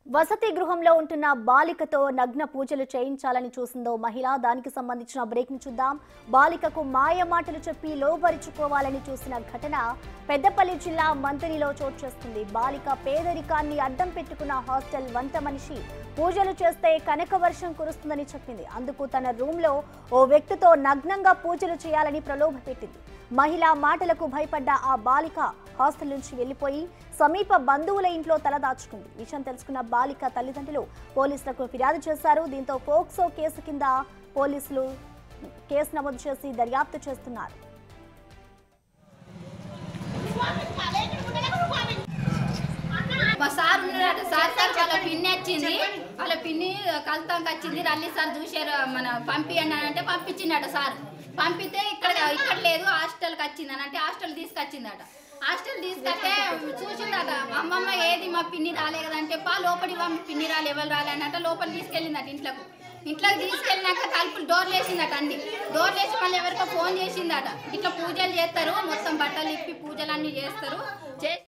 వసతి గృహంలో ఉంటున్న బాలికతో నగ్న పూజలు చేయించాలని చూసిందో మహిళ. దానికి సంబంధించిన బ్రేక్ ని చూద్దాం. బాలికకు మాయ మాటలు చెప్పి లోబరుచుకోవాలని చూసిన ఘటన పెద్దపల్లి జిల్లా మంతనిలో చోటు చేసుకుంది. బాలిక పేదరికాన్ని అడ్డం పెట్టుకున్న హాస్టల్ వంట మనిషి పూజలు చేస్తే కనక వర్షం కురుస్తుందని చెప్పింది. అందుకు తన రూమ్ లో ఓ వ్యక్తితో నగ్నంగా పూజలు చేయాలని ప్రలోభ పెట్టింది. మహిళ మాటలకు భయపడ్డ ఆ బాలిక హాస్టల్ నుంచి వెళ్లిపోయి సమీప బంధువుల ఇంట్లో తలదాచుకుంది. విషయం తెలుసుకున్న బాలిక తల్లిదండ్రులు పోలీసులకు ఫిర్యాదు చేశారు. దీంతో పోక్సో కేసు కింద పోలీసులు కేసు నమోదు చేసి దర్యాప్తు చేస్తున్నారు. వాళ్ళ పిన్ని వచ్చింది, వాళ్ళ పిన్ని కలుతానికి వచ్చింది. రల్లి సార్ చూసారు, మన పంపియండి అని అంటే పంపించిందట. సార్ పంపితే ఇక్కడ లేదు, హాస్టల్కి వచ్చింది అని అంటే హాస్టల్ తీసుకొచ్చిందట. హాస్టల్ తీసుకొస్తే చూసిందట, అమ్మమ్మ ఏది మా పిన్ని రాలే కదంటే లోపలి మీ పిన్ని రాలే, ఎవరు రాలే అన్నట్ట లోపల తీసుకెళ్ళిందట. ఇంట్లోకి తీసుకెళ్ళినాక తలుపులు డోర్లు వేసిందట. డోర్లు వేసి మళ్ళీ ఎవరికో ఫోన్ చేసిందట. ఇట్లా పూజలు చేస్తారు, మొత్తం బట్టలు ఇప్పి పూజలు అన్నీ చేస్తారు.